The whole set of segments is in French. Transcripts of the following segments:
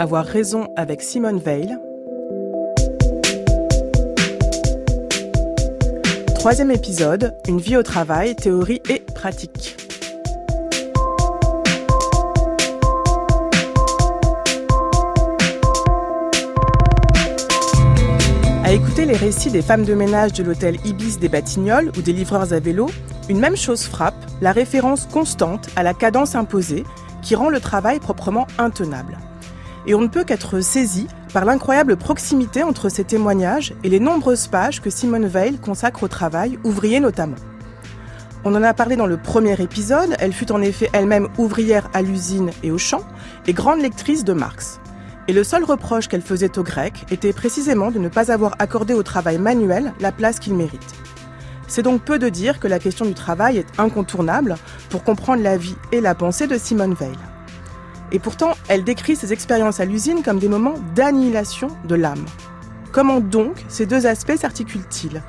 Avoir raison avec Simone Veil. Troisième épisode, une vie au travail, théorie et pratique. À écouter les récits des femmes de ménage de l'hôtel Ibis des Batignolles ou des livreurs à vélo, une même chose frappe, la référence constante à la cadence imposée qui rend le travail proprement intenable. Et on ne peut qu'être saisi par l'incroyable proximité entre ces témoignages et les nombreuses pages que Simone Veil consacre au travail, ouvrier notamment. On en a parlé dans le premier épisode, elle fut en effet elle-même ouvrière à l'usine et au champ, et grande lectrice de Marx. Et le seul reproche qu'elle faisait aux Grecs était précisément de ne pas avoir accordé au travail manuel la place qu'il mérite. C'est donc peu de dire que la question du travail est incontournable pour comprendre la vie et la pensée de Simone Veil. Et pourtant, elle décrit ses expériences à l'usine comme des moments d'annihilation de l'âme. Comment donc ces deux aspects s'articulent-ils ?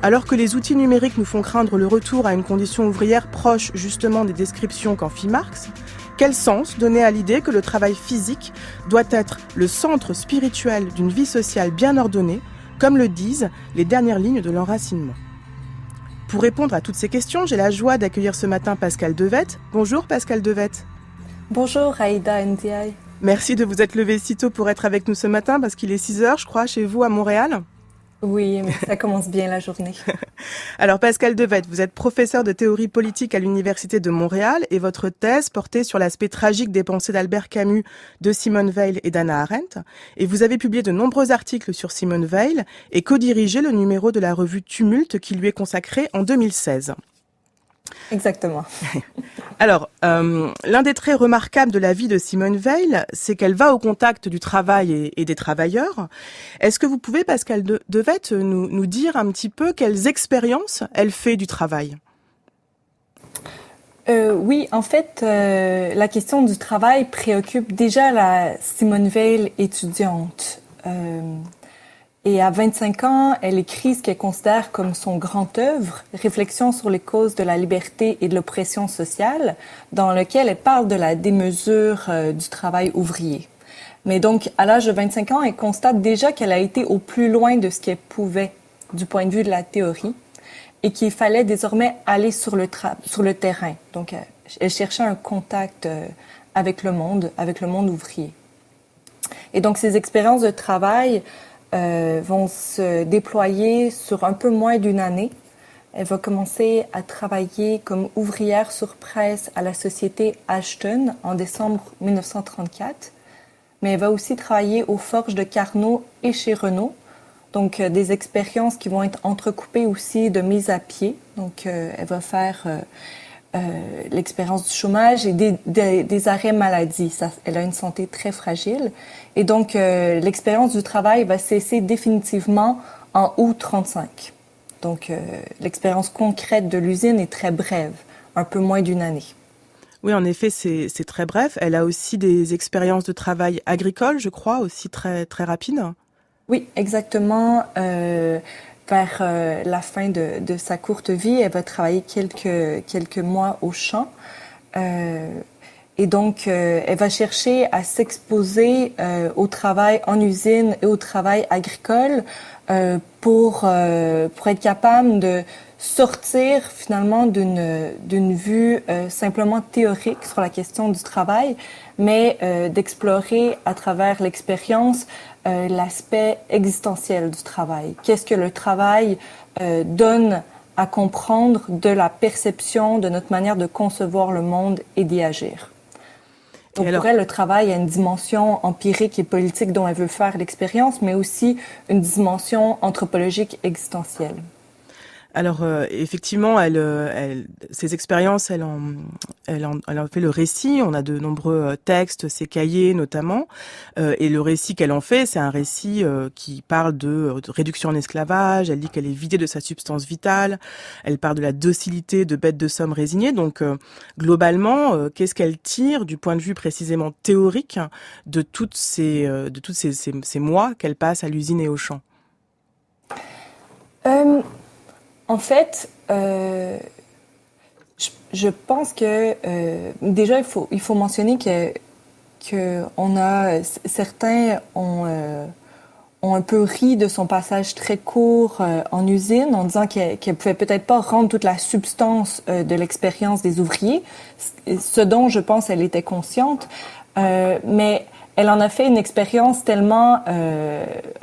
Alors que les outils numériques nous font craindre le retour à une condition ouvrière proche justement des descriptions qu'en fit Marx, quel sens donner à l'idée que le travail physique doit être le centre spirituel d'une vie sociale bien ordonnée, comme le disent les dernières lignes de l'enracinement ? Pour répondre à toutes ces questions, j'ai la joie d'accueillir ce matin Pascale Devette. Bonjour Pascale Devette. Bonjour Aïda Ndiaye. Merci de vous être levée si tôt pour être avec nous ce matin, parce qu'il est 6h, je crois, chez vous à Montréal. Oui, mais ça commence bien la journée. Alors Pascale Devette, vous êtes professeure de théorie politique à l'Université de Montréal et votre thèse portait sur l'aspect tragique des pensées d'Albert Camus, de Simone Veil et d'Hannah Arendt. Et vous avez publié de nombreux articles sur Simone Veil et co-dirigé le numéro de la revue Tumulte qui lui est consacré en 2016. Exactement. Alors, l'un des traits remarquables de la vie de Simone Veil, c'est qu'elle va au contact du travail et des travailleurs. Est-ce que vous pouvez, Pascale Devette, nous dire un petit peu quelles expériences elle fait du travail ? Oui, en fait, la question du travail préoccupe déjà la Simone Veil étudiante. Et à 25 ans, elle écrit ce qu'elle considère comme son grand œuvre, Réflexion sur les causes de la liberté et de l'oppression sociale, dans lequel elle parle de la démesure du travail ouvrier. Mais donc, à l'âge de 25 ans, elle constate déjà qu'elle a été au plus loin de ce qu'elle pouvait du point de vue de la théorie et qu'il fallait désormais aller sur le terrain. Donc, elle cherchait un contact avec le monde ouvrier. Et donc, ces expériences de travail vont se déployer sur un peu moins d'une année. Elle va commencer à travailler comme ouvrière sur presse à la société Ashton en décembre 1934. Mais elle va aussi travailler aux forges de Carnot et chez Renault. Donc, des expériences qui vont être entrecoupées aussi de mise à pied. Donc, elle va faire l'expérience du chômage et des arrêts maladie. Elle a une santé très fragile. Et donc, l'expérience du travail va cesser définitivement en août 1935. Donc, l'expérience concrète de l'usine est très brève, un peu moins d'une année. Oui, en effet, c'est très bref. Elle a aussi des expériences de travail agricole, je crois, aussi très, très rapides. Oui, exactement. Vers la fin de sa courte vie, elle va travailler quelques mois au champ. Et donc, elle va chercher à s'exposer au travail en usine et au travail agricole pour être capable de sortir finalement d'une vue simplement théorique sur la question du travail, mais d'explorer à travers l'expérience l'aspect existentiel du travail. Qu'est-ce que le travail donne à comprendre de la perception, de notre manière de concevoir le monde et d'y agir. Donc, pour elle, le travail a une dimension empirique et politique dont elle veut faire l'expérience, mais aussi une dimension anthropologique existentielle. Alors, effectivement, ces expériences, elle en fait le récit. On a de nombreux textes, ses cahiers notamment. Et le récit qu'elle en fait, c'est un récit qui parle de réduction en esclavage. Elle dit qu'elle est vidée de sa substance vitale. Elle parle de la docilité de bête de somme résignée. Donc, globalement, qu'est-ce qu'elle tire du point de vue précisément théorique de toutes ces mois qu'elle passe à l'usine et au champ ? En fait, je pense que déjà il faut mentionner que certains ont un peu ri de son passage très court en usine en disant qu'elle pouvait peut-être pas rendre toute la substance de l'expérience des ouvriers, ce dont je pense elle était consciente, mais elle en a fait une expérience tellement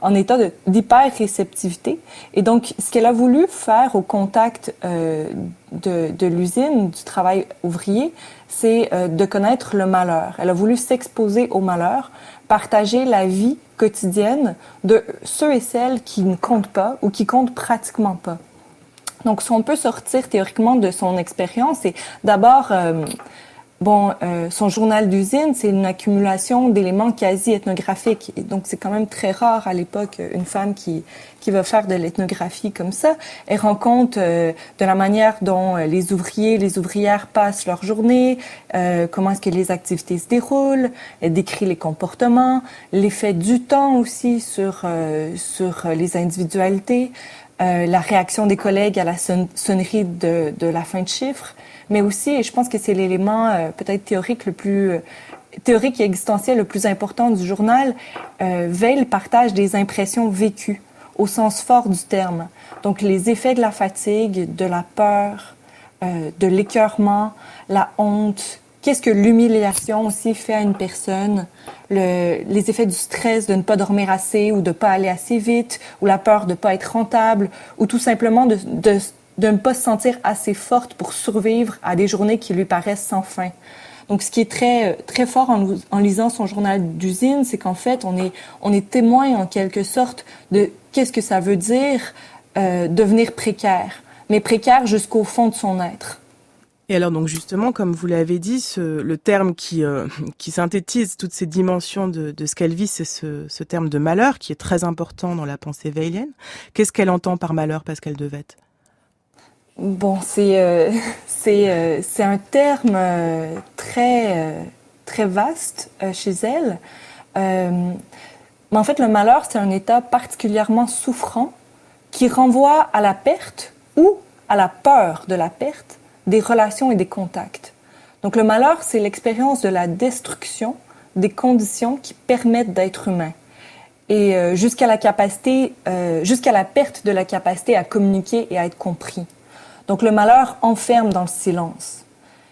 en état d'hyper-réceptivité. Et donc, ce qu'elle a voulu faire au contact de l'usine, du travail ouvrier, c'est de connaître le malheur. Elle a voulu s'exposer au malheur, partager la vie quotidienne de ceux et celles qui ne comptent pas ou qui comptent pratiquement pas. Donc, si on peut sortir théoriquement de son expérience, c'est d'abord... son journal d'usine, c'est une accumulation d'éléments quasi ethnographiques. Et donc, c'est quand même très rare à l'époque, une femme qui va faire de l'ethnographie comme ça. Elle rend compte de la manière dont les ouvriers, les ouvrières passent leur journée, comment est-ce que les activités se déroulent. Elle décrit les comportements, l'effet du temps aussi sur les individualités, la réaction des collègues à la sonnerie de la fin de chiffre. Mais aussi, et je pense que c'est l'élément peut-être théorique théorique et existentiel le plus important du journal, Veil partage des impressions vécues au sens fort du terme. Donc les effets de la fatigue, de la peur, de l'écœurement, la honte. Qu'est-ce que l'humiliation aussi fait à une personne? Les effets du stress de ne pas dormir assez ou de ne pas aller assez vite, ou la peur de ne pas être rentable, ou tout simplement de ne pas se sentir assez forte pour survivre à des journées qui lui paraissent sans fin. Donc, ce qui est très, très fort en lisant son journal d'usine, c'est qu'en fait, on est témoin en quelque sorte de qu'est-ce que ça veut dire devenir précaire, mais précaire jusqu'au fond de son être. Et alors donc justement, comme vous l'avez dit, le terme qui synthétise toutes ces dimensions de ce qu'elle vit, c'est ce terme de malheur qui est très important dans la pensée weilienne. Qu'est-ce qu'elle entend par malheur, Pascale Devette? Bon, c'est un terme très vaste chez elle. Mais en fait, le malheur, c'est un état particulièrement souffrant qui renvoie à la perte ou à la peur de la perte des relations et des contacts. Donc le malheur, c'est l'expérience de la destruction des conditions qui permettent d'être humain. Et jusqu'à la perte de la capacité à communiquer et à être compris. Donc le malheur enferme dans le silence.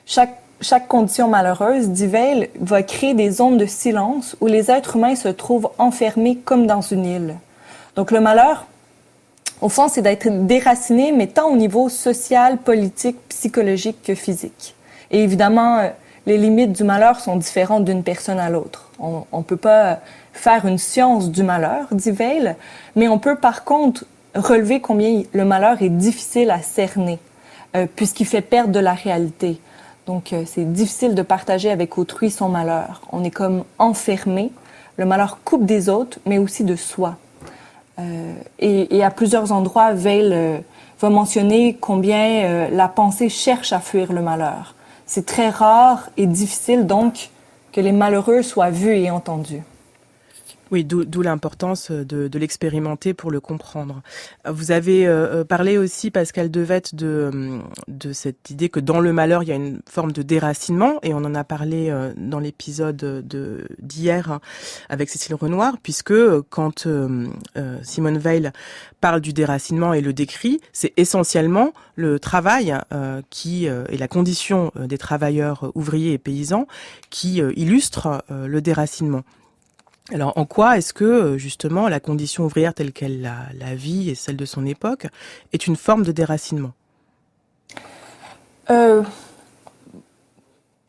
Chaque condition malheureuse, dit Veil, va créer des zones de silence où les êtres humains se trouvent enfermés comme dans une île. Donc le malheur, au fond, c'est d'être déraciné, mais tant au niveau social, politique, psychologique que physique. Et évidemment, les limites du malheur sont différentes d'une personne à l'autre. On ne peut pas faire une science du malheur, dit Veil, mais on peut par contre relever combien le malheur est difficile à cerner, puisqu'il fait perdre de la réalité. Donc, c'est difficile de partager avec autrui son malheur. On est comme enfermé. Le malheur coupe des autres, mais aussi de soi. Et à plusieurs endroits, Veil va mentionner combien la pensée cherche à fuir le malheur. C'est très rare et difficile, donc, que les malheureux soient vus et entendus. Oui, d'où l'importance de l'expérimenter pour le comprendre. Vous avez parlé aussi, Pascale Devette, de cette idée que dans le malheur, il y a une forme de déracinement, et on en a parlé dans l'épisode d'hier avec Cécile Renoir, puisque quand Simone Veil parle du déracinement et le décrit, c'est essentiellement le travail et la condition des travailleurs ouvriers et paysans qui illustre le déracinement. Alors, en quoi est-ce que, justement, la condition ouvrière telle qu'elle la vit et celle de son époque est une forme de déracinement?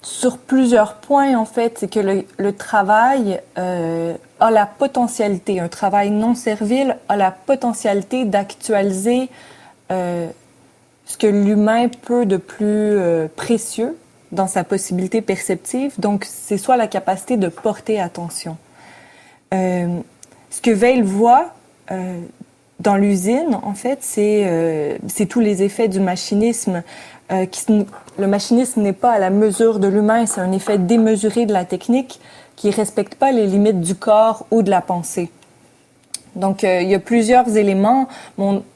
Sur plusieurs points, en fait, c'est que le travail a la potentialité, un travail non servile a la potentialité d'actualiser ce que l'humain peut de plus précieux dans sa possibilité perceptive. Donc, c'est soit la capacité de porter attention. Ce que Veil voit dans l'usine, en fait, c'est tous les effets du machinisme. Le machinisme n'est pas à la mesure de l'humain, c'est un effet démesuré de la technique qui ne respecte pas les limites du corps ou de la pensée. Donc, il y a plusieurs éléments.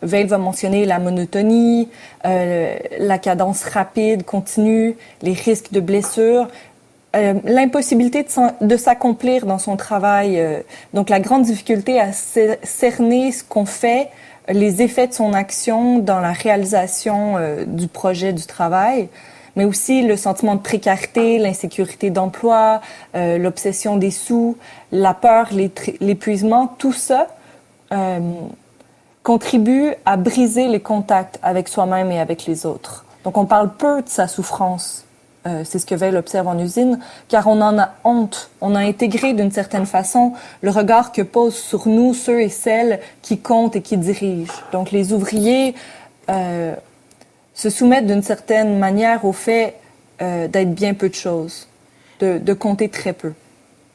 Veil va mentionner la monotonie, la cadence rapide, continue, les risques de blessures. l'impossibilité de s'accomplir dans son travail, donc la grande difficulté à cerner ce qu'on fait, les effets de son action dans la réalisation du projet du travail, mais aussi le sentiment de précarité, l'insécurité d'emploi, l'obsession des sous, la peur, l'épuisement, tout ça contribue à briser les contacts avec soi-même et avec les autres. Donc on parle peu de sa souffrance. C'est ce que Weil observe en usine, car on en a honte. On a intégré d'une certaine façon le regard que posent sur nous ceux et celles qui comptent et qui dirigent. Donc les ouvriers se soumettent d'une certaine manière au fait d'être bien peu de choses, de compter très peu.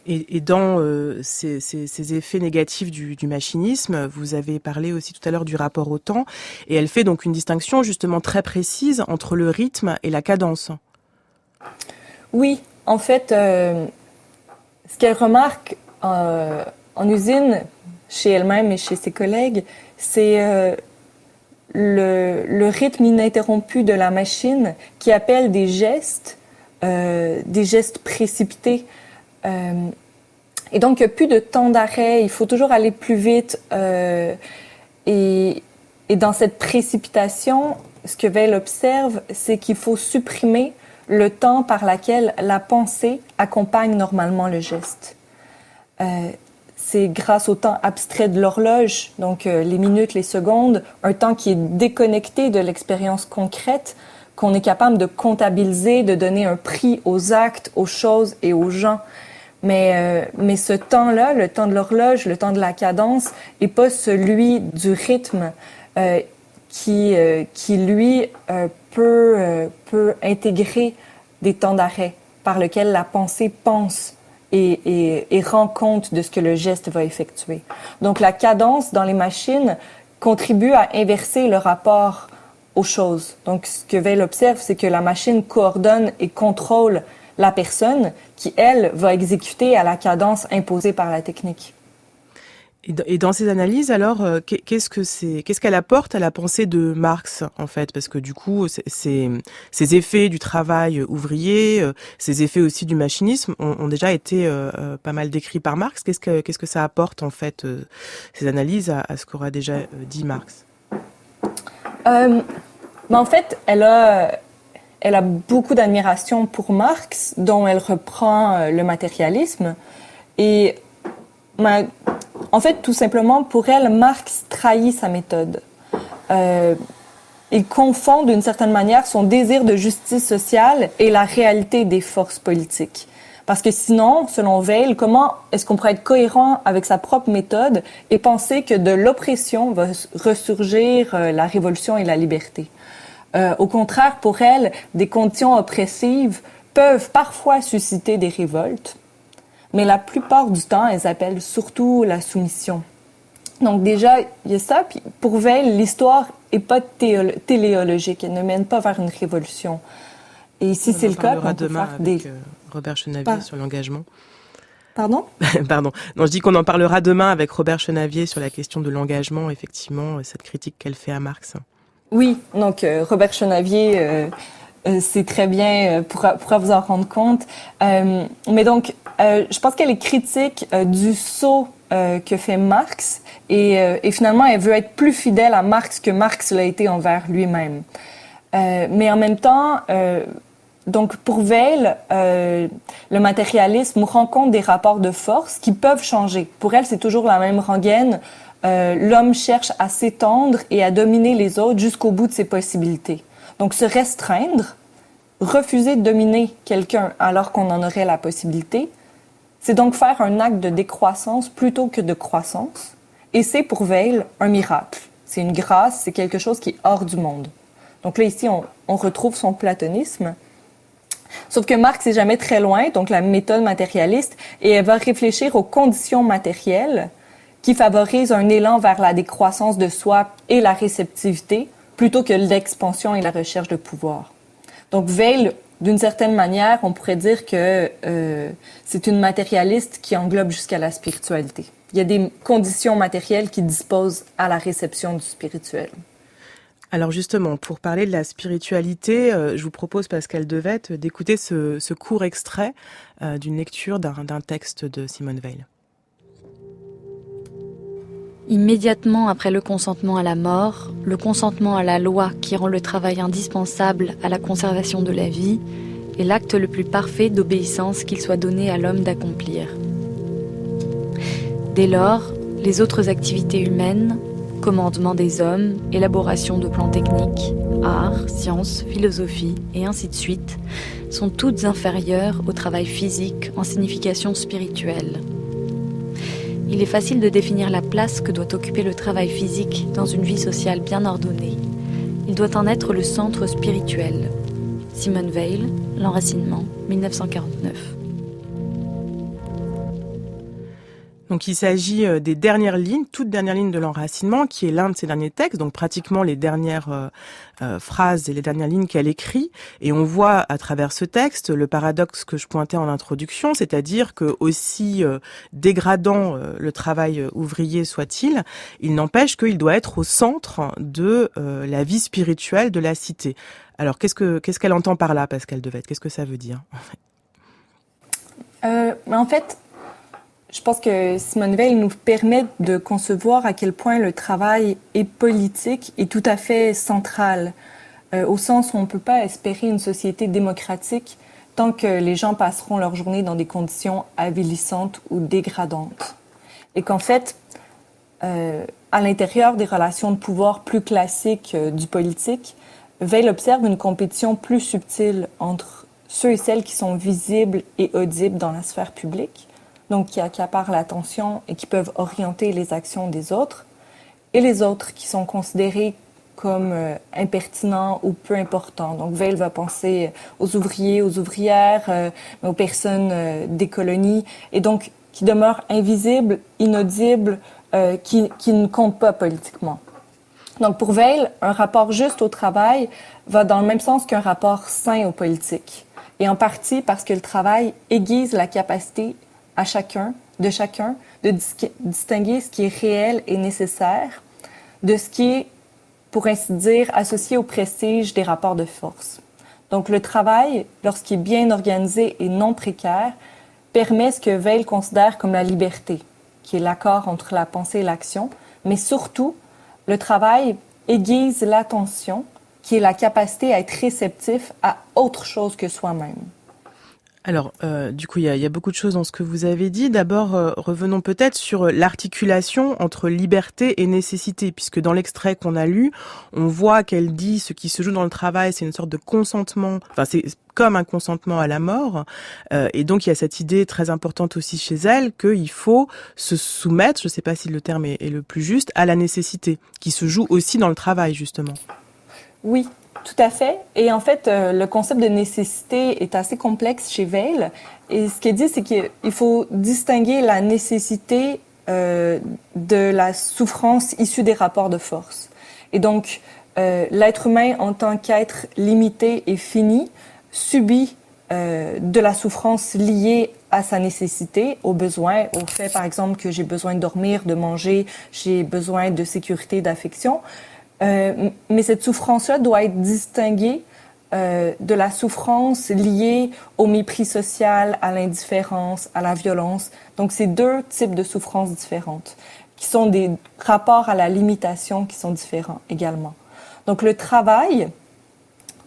Et dans ces effets négatifs du machinisme, vous avez parlé aussi tout à l'heure du rapport au temps, et elle fait donc une distinction justement très précise entre le rythme et la cadence. Oui, en fait, ce qu'elle remarque en usine, chez elle-même et chez ses collègues, c'est le rythme ininterrompu de la machine qui appelle des gestes précipités. Et donc, il n'y a plus de temps d'arrêt, il faut toujours aller plus vite. Et dans cette précipitation, ce que Weil observe, c'est qu'il faut supprimer le temps par lequel la pensée accompagne normalement le geste. C'est grâce au temps abstrait de l'horloge, donc les minutes, les secondes, un temps qui est déconnecté de l'expérience concrète, qu'on est capable de comptabiliser, de donner un prix aux actes, aux choses et aux gens. Mais ce temps-là, le temps de l'horloge, le temps de la cadence, n'est pas celui du rythme qui lui, peut intégrer des temps d'arrêt par lesquels la pensée pense et rend compte de ce que le geste va effectuer. Donc la cadence dans les machines contribue à inverser le rapport aux choses. Donc ce que Weil observe, c'est que la machine coordonne et contrôle la personne qui, elle, va exécuter à la cadence imposée par la technique. Et dans ces analyses, alors, qu'est-ce qu'elle apporte à la pensée de Marx, en fait? Parce que du coup, ces effets du travail ouvrier, ces effets aussi du machinisme ont déjà été pas mal décrits par Marx. Qu'est-ce que ça apporte, en fait, ces analyses à ce qu'aura déjà dit Marx? En fait, elle a beaucoup d'admiration pour Marx, dont elle reprend le matérialisme. Et en fait, tout simplement, pour elle, Marx trahit sa méthode. Il confond d'une certaine manière son désir de justice sociale et la réalité des forces politiques. Parce que sinon, selon Weil, comment est-ce qu'on pourrait être cohérent avec sa propre méthode et penser que de l'oppression va ressurgir la révolution et la liberté? Au contraire, pour elle, des conditions oppressives peuvent parfois susciter des révoltes, mais la plupart du temps, elles appellent surtout la soumission. Donc déjà, il y a ça. Puis pour Weil, l'histoire n'est pas téléologique. Elle ne mène pas vers une révolution. Et si c'est le cas, on peut faire avec Robert Chenavier sur l'engagement. Pardon? Pardon. Non, je dis qu'on en parlera demain avec Robert Chenavier sur la question de l'engagement, effectivement, cette critique qu'elle fait à Marx. Oui, donc Robert Chenavier, c'est très bien, pourra vous en rendre compte. Mais donc, je pense qu'elle est critique du saut que fait Marx et finalement, elle veut être plus fidèle à Marx que Marx l'a été envers lui-même. Mais en même temps, donc pour Weil, le matérialisme rend compte des rapports de force qui peuvent changer. Pour elle, c'est toujours la même rengaine. L'homme cherche à s'étendre et à dominer les autres jusqu'au bout de ses possibilités. Donc se restreindre, refuser de dominer quelqu'un alors qu'on en aurait la possibilité, c'est donc faire un acte de décroissance plutôt que de croissance. Et c'est pour Weil un miracle. C'est une grâce, c'est quelque chose qui est hors du monde. Donc là, ici, on retrouve son platonisme. Sauf que Marx n'est jamais très loin, donc la méthode matérialiste, et elle va réfléchir aux conditions matérielles qui favorisent un élan vers la décroissance de soi et la réceptivité, plutôt que l'expansion et la recherche de pouvoir. Donc Weil, d'une certaine manière, on pourrait dire que c'est une matérialiste qui englobe jusqu'à la spiritualité. Il y a des conditions matérielles qui disposent à la réception du spirituel. Alors justement, pour parler de la spiritualité, je vous propose, Pascal Devette, d'écouter ce court extrait d'une lecture d'un texte de Simone Weil. Immédiatement après le consentement à la mort, le consentement à la loi qui rend le travail indispensable à la conservation de la vie est l'acte le plus parfait d'obéissance qu'il soit donné à l'homme d'accomplir. Dès lors, les autres activités humaines, commandement des hommes, élaboration de plans techniques, art, sciences, philosophie et ainsi de suite, sont toutes inférieures au travail physique en signification spirituelle. Il est facile de définir la place que doit occuper le travail physique dans une vie sociale bien ordonnée. Il doit en être le centre spirituel. Simone Weil, L'enracinement, 1949. Donc il s'agit des dernières lignes, toutes dernières lignes de l'enracinement, qui est l'un de ses derniers textes, donc pratiquement les dernières phrases et les dernières lignes qu'elle écrit. Et on voit à travers ce texte le paradoxe que je pointais en introduction, c'est-à-dire que aussi dégradant le travail ouvrier soit-il, il n'empêche qu'il doit être au centre de la vie spirituelle de la cité. Alors qu'est-ce qu'elle entend par là, Pascal Devette? Qu'est-ce que ça veut dire? En fait, je pense que Simone Weil nous permet de concevoir à quel point le travail est politique et tout à fait central, au sens où on ne peut pas espérer une société démocratique tant que les gens passeront leur journée dans des conditions avilissantes ou dégradantes. Et qu'en fait, à l'intérieur des relations de pouvoir plus classiques du politique, Weil observe une compétition plus subtile entre ceux et celles qui sont visibles et audibles dans la sphère publique, donc qui accaparent l'attention et qui peuvent orienter les actions des autres, et les autres qui sont considérés comme impertinents ou peu importants. Donc Weil va penser aux ouvriers, aux ouvrières, aux personnes des colonies, et donc qui demeurent invisibles, inaudibles, qui ne comptent pas politiquement. Donc pour Weil, un rapport juste au travail va dans le même sens qu'un rapport sain aux politiques, et en partie parce que le travail aiguise la capacité à chacun de distinguer ce qui est réel et nécessaire de ce qui est, pour ainsi dire, associé au prestige des rapports de force. Donc le travail, lorsqu'il est bien organisé et non précaire, permet ce que Weil considère comme la liberté, qui est l'accord entre la pensée et l'action, mais surtout, le travail aiguise l'attention, qui est la capacité à être réceptif à autre chose que soi-même. Alors, du coup, il y a beaucoup de choses dans ce que vous avez dit. D'abord, revenons peut-être sur l'articulation entre liberté et nécessité, puisque dans l'extrait qu'on a lu, on voit qu'elle dit ce qui se joue dans le travail, c'est une sorte de consentement, enfin c'est comme un consentement à la mort, et donc il y a cette idée très importante aussi chez elle qu'il faut se soumettre, je ne sais pas si le terme est le plus juste, à la nécessité, qui se joue aussi dans le travail, justement. Oui. Tout à fait. Et en fait, le concept de nécessité est assez complexe chez Weil. Et ce qu'elle dit, c'est qu'il faut distinguer la nécessité de la souffrance issue des rapports de force. Et donc, l'être humain, en tant qu'être limité et fini, subit de la souffrance liée à sa nécessité, aux besoins, au fait, par exemple, que j'ai besoin de dormir, de manger, j'ai besoin de sécurité, d'affection. Mais cette souffrance-là doit être distinguée de la souffrance liée au mépris social, à l'indifférence, à la violence. Donc, c'est deux types de souffrances différentes, qui sont des rapports à la limitation qui sont différents également. Donc, le travail,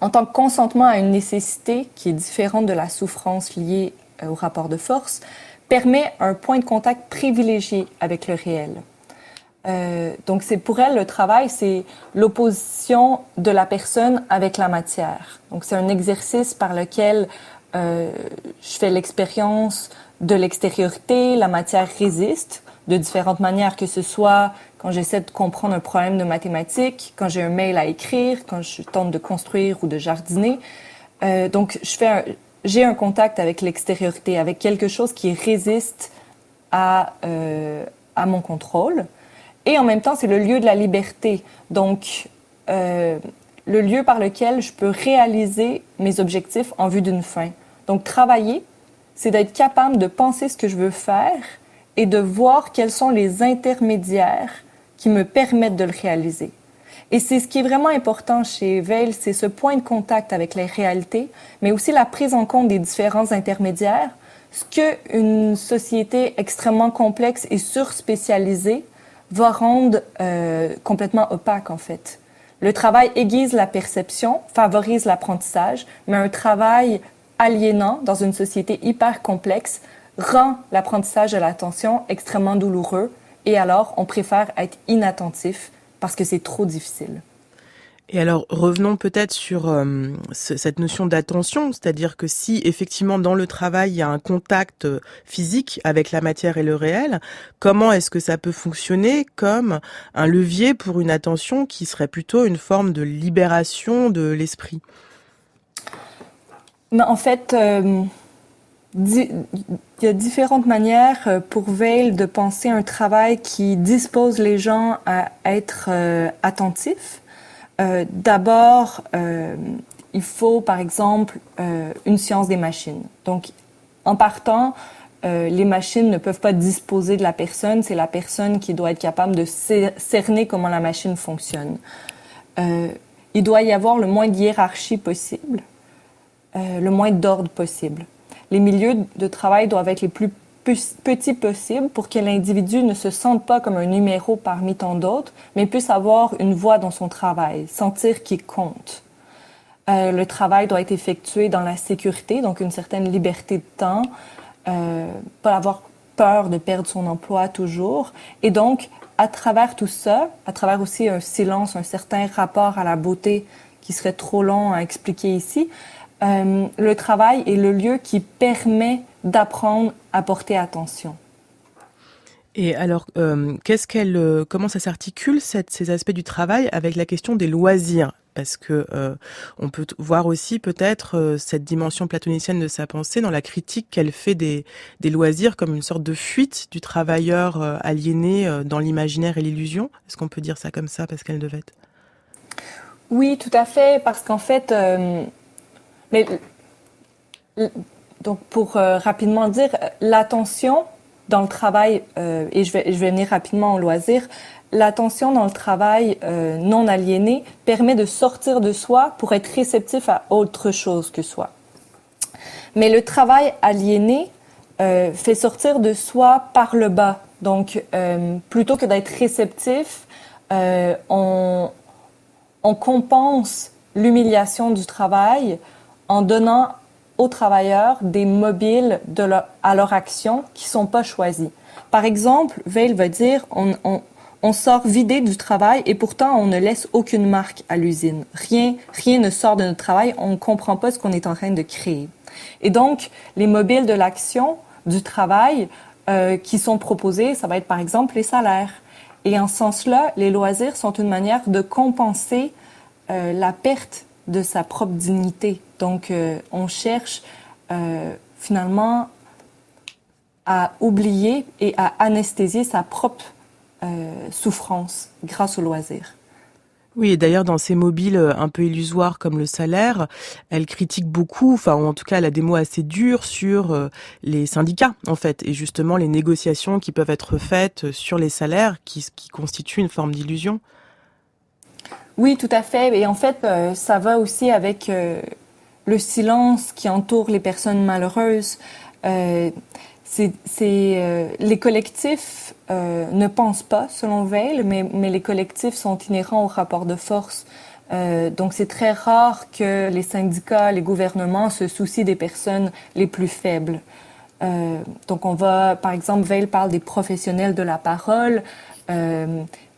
en tant que consentement à une nécessité qui est différente de la souffrance liée au rapport de force, permet un point de contact privilégié avec le réel. Donc, c'est pour elle, le travail, c'est l'opposition de la personne avec la matière. Donc, c'est un exercice par lequel je fais l'expérience de l'extériorité, la matière résiste de différentes manières, que ce soit quand j'essaie de comprendre un problème de mathématiques, quand j'ai un mail à écrire, quand je tente de construire ou de jardiner. Donc, j'ai un contact avec l'extériorité, avec quelque chose qui résiste à mon contrôle. Et en même temps, c'est le lieu de la liberté. Donc, le lieu par lequel je peux réaliser mes objectifs en vue d'une fin. Donc, travailler, c'est d'être capable de penser ce que je veux faire et de voir quels sont les intermédiaires qui me permettent de le réaliser. Et c'est ce qui est vraiment important chez Veil, c'est ce point de contact avec les réalités, mais aussi la prise en compte des différents intermédiaires, ce qu'une société extrêmement complexe et surspécialisée va rendre complètement opaque, en fait. Le travail aiguise la perception, favorise l'apprentissage, mais un travail aliénant dans une société hyper complexe rend l'apprentissage de l'attention extrêmement douloureux, et alors on préfère être inattentif parce que c'est trop difficile. Et alors, revenons peut-être sur cette notion d'attention, c'est-à-dire que si effectivement dans le travail il y a un contact physique avec la matière et le réel, comment est-ce que ça peut fonctionner comme un levier pour une attention qui serait plutôt une forme de libération de l'esprit? Mais en fait, il y a différentes manières pour Veil de penser un travail qui dispose les gens à être attentifs. D'abord, il faut, par exemple, une science des machines. Donc, en partant, les machines ne peuvent pas disposer de la personne. C'est la personne qui doit être capable de cerner comment la machine fonctionne. Il doit y avoir le moins de hiérarchie possible, le moins d'ordre possible. Les milieux de travail doivent être les plus petits possibles pour que l'individu ne se sente pas comme un numéro parmi tant d'autres, mais puisse avoir une voix dans son travail, sentir qu'il compte. Le travail doit être effectué dans la sécurité, donc une certaine liberté de temps, pas avoir peur de perdre son emploi toujours. Et donc, à travers tout ça, à travers aussi un silence, un certain rapport à la beauté qui serait trop long à expliquer ici, le travail est le lieu qui permet d'apprendre à porter attention. Et alors, comment ça s'articule ces aspects du travail avec la question des loisirs? Parce que on peut voir aussi peut-être cette dimension platonicienne de sa pensée dans la critique qu'elle fait des loisirs comme une sorte de fuite du travailleur aliéné dans l'imaginaire et l'illusion. Est-ce qu'on peut dire ça comme ça, Pascal Devette? Oui, tout à fait, parce qu'en fait, donc pour rapidement dire, l'attention dans le travail, et je vais venir rapidement au loisir, l'attention dans le travail non aliéné permet de sortir de soi pour être réceptif à autre chose que soi. Mais le travail aliéné fait sortir de soi par le bas. Donc, plutôt que d'être réceptif, on compense l'humiliation du travail en donnant aux travailleurs des mobiles à leur action qui ne sont pas choisis. Par exemple, Veil va dire on sort vidé du travail et pourtant on ne laisse aucune marque à l'usine. Rien ne sort de notre travail, on ne comprend pas ce qu'on est en train de créer. Et donc, les mobiles de l'action, du travail qui sont proposés, ça va être par exemple les salaires. Et en ce sens-là, les loisirs sont une manière de compenser la perte de sa propre dignité. Donc, on cherche finalement à oublier et à anesthésier sa propre souffrance grâce au loisir. Oui, et d'ailleurs, dans ces mobiles un peu illusoires comme le salaire, elle critique beaucoup, enfin, ou en tout cas, elle a des mots assez durs sur les syndicats, en fait, et justement les négociations qui peuvent être faites sur les salaires qui constituent une forme d'illusion. Oui, tout à fait. Et en fait, ça va aussi avec le silence qui entoure les personnes malheureuses. Les collectifs ne pensent pas, selon Veil, mais les collectifs sont inhérents au rapport de force. Donc, c'est très rare que les syndicats, les gouvernements se soucient des personnes les plus faibles. Donc, on va, par exemple, Veil parle des professionnels de la parole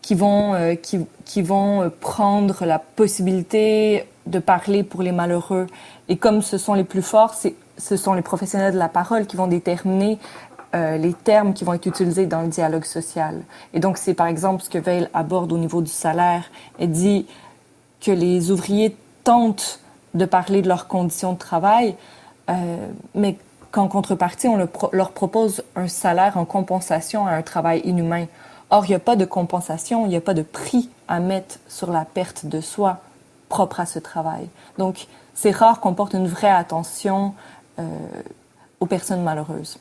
qui vont prendre la possibilité de parler pour les malheureux. Et comme ce sont les plus forts, ce sont les professionnels de la parole qui vont déterminer les termes qui vont être utilisés dans le dialogue social. Et donc, c'est par exemple ce que Veil aborde au niveau du salaire. Elle dit que les ouvriers tentent de parler de leurs conditions de travail, mais qu'en contrepartie, on leur propose un salaire en compensation à un travail inhumain. Or, il n'y a pas de compensation, il n'y a pas de prix à mettre sur la perte de soi propre à ce travail. Donc, c'est rare qu'on porte une vraie attention aux personnes malheureuses.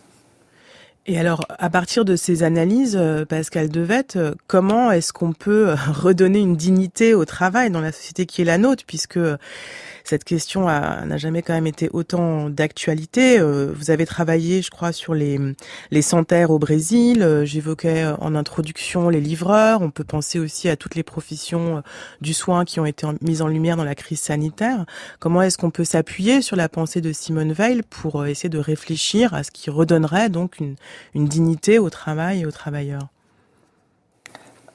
Et alors, À partir de ces analyses, Pascal Devette, comment est-ce qu'on peut redonner une dignité au travail dans la société qui est la nôtre, puisque cette question n'a jamais quand même été autant d'actualité. Vous avez travaillé, je crois, sur les sans-terre au Brésil. J'évoquais en introduction les livreurs. On peut penser aussi à toutes les professions du soin qui ont été mises en lumière dans la crise sanitaire. Comment est-ce qu'on peut s'appuyer sur la pensée de Simone Veil pour essayer de réfléchir à ce qui redonnerait donc une dignité au travail et aux travailleurs?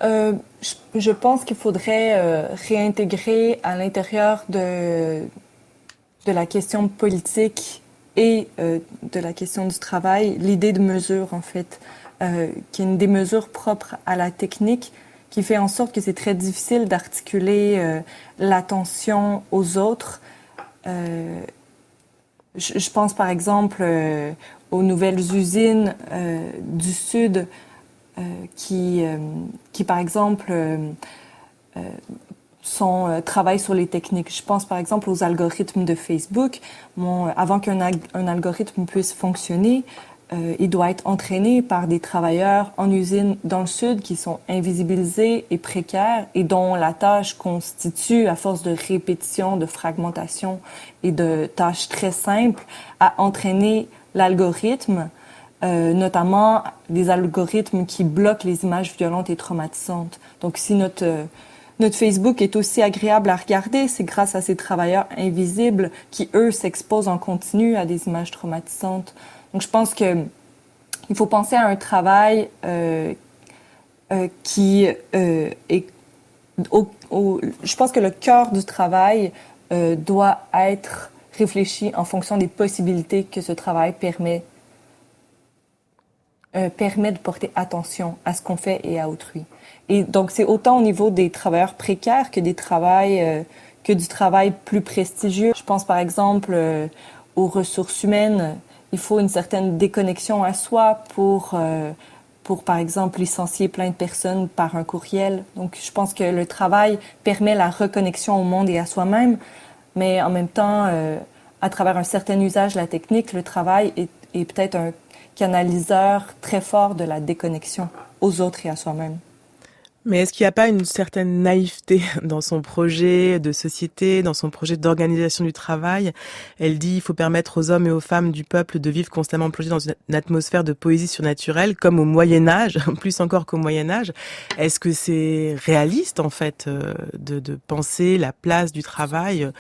Je pense qu'il faudrait réintégrer à l'intérieur de la question politique et de la question du travail l'idée de mesure, en fait, qui est une des mesures propres à la technique, qui fait en sorte que c'est très difficile d'articuler l'attention aux autres. Je pense par exemple aux nouvelles usines du Sud qui par exemple, travaillent sur les techniques. Je pense par exemple aux algorithmes de Facebook. Avant qu'un algorithme puisse fonctionner, il doit être entraîné par des travailleurs en usine dans le Sud qui sont invisibilisés et précaires et dont la tâche constitue, à force de répétition, de fragmentation et de tâches très simples, à entraîner l'algorithme, notamment des algorithmes qui bloquent les images violentes et traumatisantes. Donc, si notre Facebook est aussi agréable à regarder, c'est grâce à ces travailleurs invisibles qui, eux, s'exposent en continu à des images traumatisantes. Donc, je pense que il faut penser à un travail qui est je pense que le cœur du travail doit être réfléchi en fonction des possibilités que ce travail permet de porter attention à ce qu'on fait et à autrui. Et donc, c'est autant au niveau des travailleurs précaires que du travail plus prestigieux. Je pense par exemple aux ressources humaines. Il faut une certaine déconnexion à soi pour par exemple, licencier plein de personnes par un courriel. Donc, je pense que le travail permet la reconnexion au monde et à soi-même, mais en même temps, à travers un certain usage de la technique, le travail est peut-être un canaliseur très fort de la déconnexion aux autres et à soi-même. Mais est-ce qu'il n'y a pas une certaine naïveté dans son projet de société, dans son projet d'organisation du travail? Elle dit il faut permettre aux hommes et aux femmes du peuple de vivre constamment plongés dans une atmosphère de poésie surnaturelle, comme au Moyen-Âge, plus encore qu'au Moyen-Âge. Est-ce que c'est réaliste, en fait, de penser la place du travail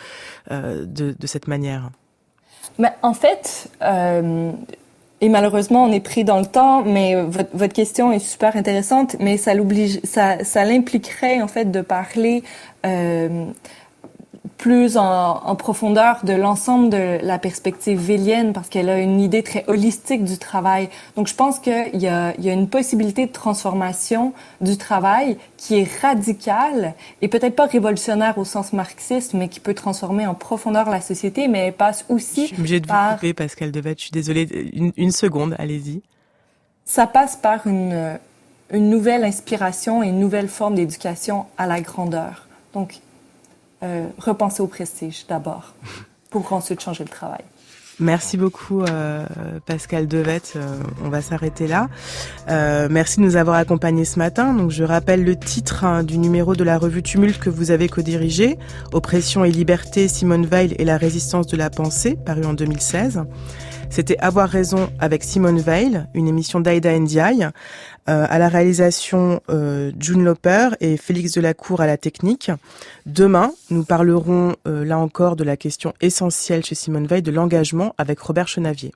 de cette manière? Mais en fait, et malheureusement, on est pris dans le temps, mais votre question est super intéressante, mais ça l'impliquerait en fait de parler plus en profondeur de l'ensemble de la perspective vélienne, parce qu'elle a une idée très holistique du travail. Donc, je pense qu'il y a une possibilité de transformation du travail qui est radicale et peut-être pas révolutionnaire au sens marxiste, mais qui peut transformer en profondeur la société, mais elle passe aussi par... Je suis obligée de vous couper, Pascal Devette, je suis désolée. Une seconde, allez-y. Ça passe par une nouvelle inspiration et une nouvelle forme d'éducation à la grandeur. Donc, repenser au prestige d'abord, pour ensuite changer le travail. Merci beaucoup Pascal Devette, on va s'arrêter là. Merci de nous avoir accompagnés ce matin. Donc je rappelle le titre du numéro de la revue Tumulte que vous avez co-dirigé, Oppression et liberté, Simone Veil et la résistance de la pensée, paru en 2016. C'était Avoir raison avec Simone Veil, une émission d'Aïda Ndiaye. À la réalisation, June Loper et Félix Delacour à la technique. Demain, nous parlerons là encore de la question essentielle chez Simone Veil de l'engagement avec Robert Chenavier.